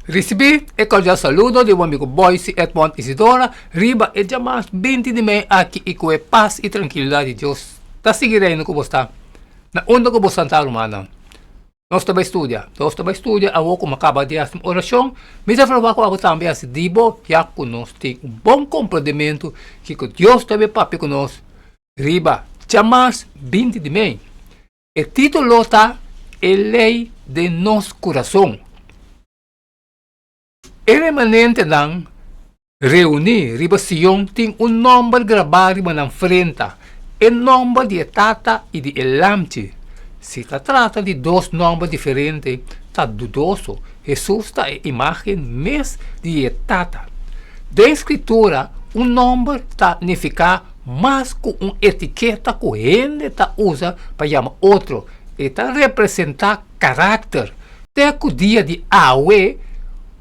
Recebi e cordial saludo de um amigo Boyce Edmond Isidora, riba e jamais 20 de mei aqui e com paz e tranquilidade de Deus. Tá seguirei com você. Na onda que você está humana. Nós também estudia, a pouco acaba de fazer oração, mas a falar com a também assim, dibo, já que nós temos bom compreendimento que Deus também papi conosco. Riba, jamais 20 de mei. O título está A Lei de Nosso Coração. O remanente não reunir, riba Sion, tem número gravado riba na frente, o número de Tata e de Elamte. Se trata de dois números diferentes, está dudoso. Jesus está a imagem mais de Tata. Da escritura, número está significa mais com uma etiqueta que a gente usa para chamar outro. E está representar caráter. Até que o dia de Awe,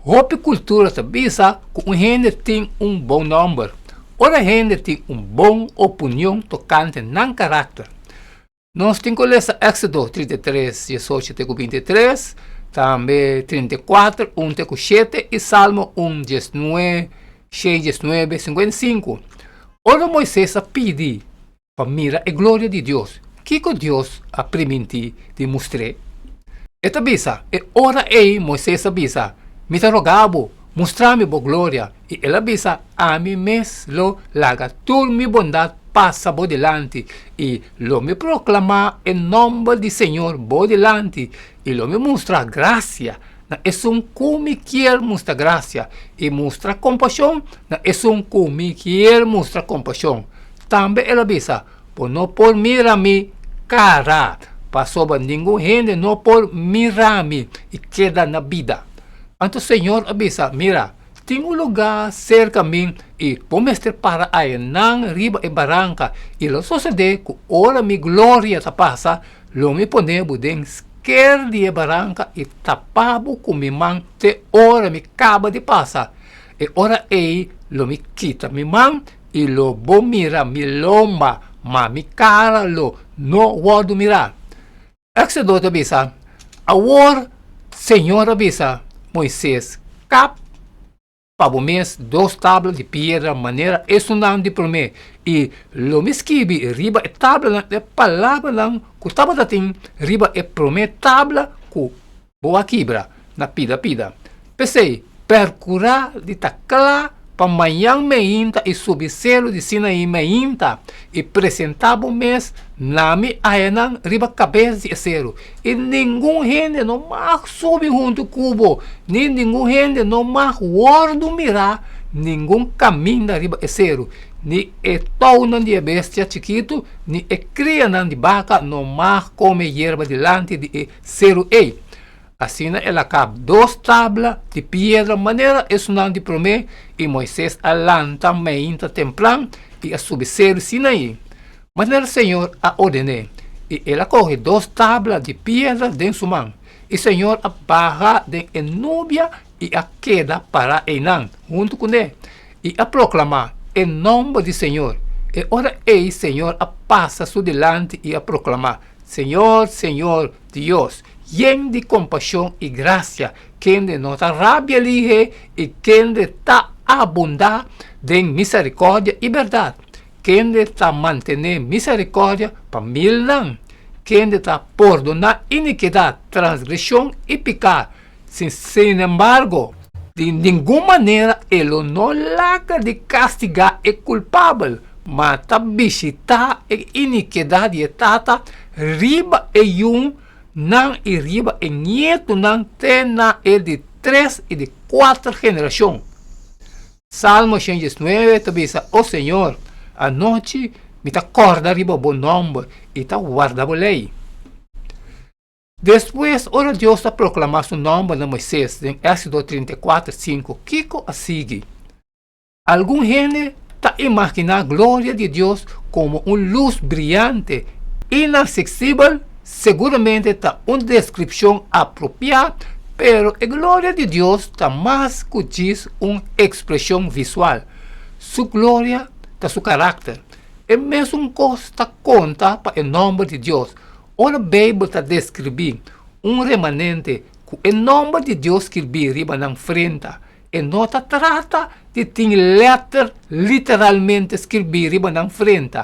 a cultura sabisa que a gente tem bom número. Ora a gente tem bom opinião tocante no caráter. Nós temos que ler Éxodo 33, 18 até 23, também 34, 1 até 7 e Salmo 1, 19, 6, 19, 55. Ora Moisés pediu para mirar a glória de Deus. O que Deus a permitir de mostrar? Esta avisa, e ora Moisés avisa, me rogava, mostrar-me a glória, e ela avisa, a mim mesmo, laga toda minha bondade passa por delante, e lo me proclama em nome do Senhor por delante, e lo me mostra graça, é como quer mostrar graça, e mostra compaixão, é como quer mostrar compaixão. Também ela avisa, por não por mirar-me cara, passou para ninguém gente, não por mirar-me, e queda na vida. Então o Senhor avisa, mira, tem lugar cerca de mim e vou mestre para aí nang riba e barranca e lo sucede que ora mi glória ta passa, lo me ponebo den esquerda e barranca e tapabo com mi mão te ora me acaba de passar. E ora lo me quita mi mão e lo bo mira mi lomba, ma mi cara lo no guardo mirar. Éxodo avisa, agora Senhor avisa, Moisés, cap para o mês, 2 tábuas de pedra, maneira, isso não de promer. E lo me escrevi, riba é tábua, é palavra não, que tábua da tem, riba é promer tábua, que boa quebra, na pida. Pensei, percurar de tacla, para amanhã meinta e subselo de Sinaí meinta, e apresentava o mês, na mi aenan, riba cabeça de zero. E nenhum gente não mais sobe junto cubo, nem nenhum gente não mais guarda mirar, nenhum caminho da riba é zero. Ni é touna de bestia chiquito, ni é cria de vaca, não mais come hierba delante de zero ei. Assim, ela cabe 2 tábuas de pedra, maneira, isso não de promer, e Moisés alanta meinta templan, e a subsero Sinaí. Maneira, o Senhor a ordenou, e ela corre 2 tábuas de pedra dentro sua mão, e o Senhor a barra de Enúbia, e a queda para Enã, junto com ele, e a proclamar, em nome do Senhor, e ora Senhor a passa su delante, e a proclamar, Senhor, Senhor, Deus, lleno de compaixão e graça, quem de nota rabia lige e quem de ta abundar de misericórdia e verdade, quem de ta mantener misericórdia para mil não, quem de ta perdonar iniquidade, transgressão e pecado. Sin embargo, de nenhuma maneira ele não larga de castigar o culpável, mas ta visitar a iniquidade e tata riba e não e riba e nieto não tem na de 3 e de 4 gerações. Salmo 119 diz, o Senhor, a noite me acorda riba bom nome e ta guarda a lei. Depois, ora Deus a proclamar seu nome na Moisés, em Éxodo 34, 5, Kiko a sigue. Algum gente ta imagina a glória de Deus como luz brilhante, inacessível. Seguramente está uma descrição apropriada, pero a glória de Deus está mais que diz uma expressão visual. Sua glória está seu caráter. É mesmo coisa conta para o nome de Deus. Ora, a Bíblia está descrevendo remanente o nome de Deus escrevi riba na frente. E não trata de ter letra literalmente escrevi riba na frente.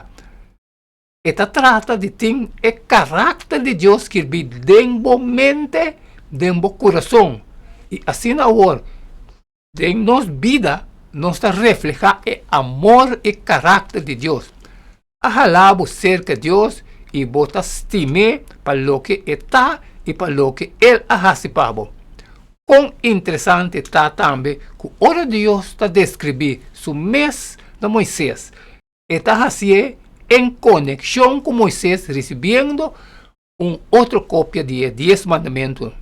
E trata de ter o caráter de Deus escrevi dentro da mente, dentro do coração. E assim agora, em nossa vida, nós refleja o amor e caráter de Deus. Ahalabo cerca de Deus e bota estime para lo que está e para lo que Ele ahasipabo. Quão interessante está também que ora Deus está descrever o mês de Moisés. Está assim em conexão com Moisés recebendo outra cópia de 10 mandamentos,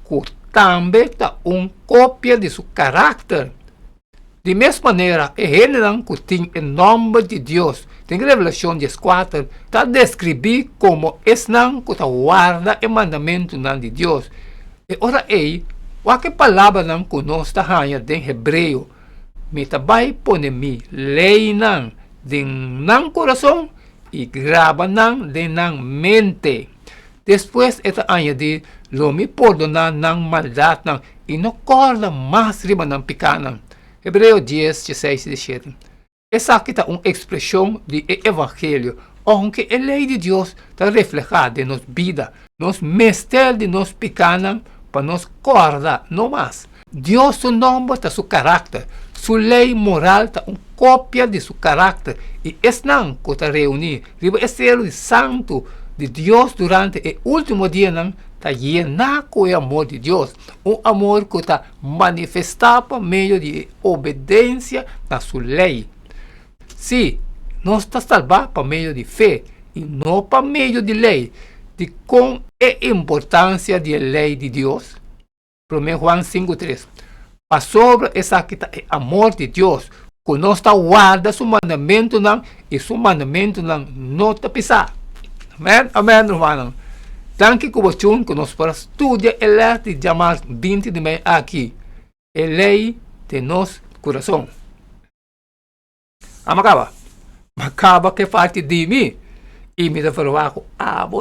que também está uma cópia de seu caráter. De mesma maneira, é ele que tem o nome de Deus. Tem Revelação 14, está descrever como esse não que guarda o mandamento de Deus. E ora aí, qualquer palavra não que nós está ganhando em hebreu, me vai pôr mi lei não de não coração e grava não de não mente. Depois está añadir lo me perdona não maldade não e não corda mais riba não picar não. Hebreu 10, 16 e 17. Essa aqui está uma expressão do Evangelho, onde a lei de Deus está reflejada em nossa vida, nos mestres de nós pecados, para nos corda não mais. Deus, seu nome, está seu caráter, sua lei moral está uma cópia de seu caráter, e esse não que está reunido, riba esse santo de Deus durante o último dia, está llenado com o amor de Deus, um amor que está manifestado por meio de obediência a sua lei. Sim, nós está salvados por meio de fé e não por meio de lei. De com a importância da lei de Deus. 1 Juan 5:3. Para sobre essa aqui está o amor de Deus, que nós está guarda seu mandamento e seu mandamento não está pisar. Amém? Amém, irmão. Tanto que você que nós para estudar a lei de chamar 20 de meio aqui. A lei de nosso coração. Macaba que parte de mim. E me falou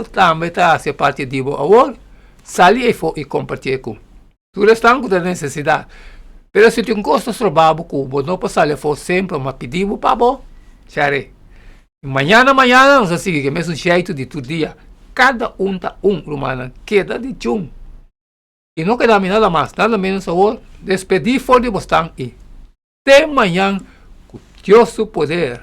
que também está a parte de mim agora. Sali e foi e compartilhar com. Tu restam com a necessidade. Mas se tu gostas de trabalhar com o não passar a for sempre uma pedido para você. Xare. Manhã, nós assim que é o mesmo jeito de todo dia. Cada está romana, queda de chum. E não queda nada mais, nada menos agora. Despedir fora de você e até manhã com Deus seu poder.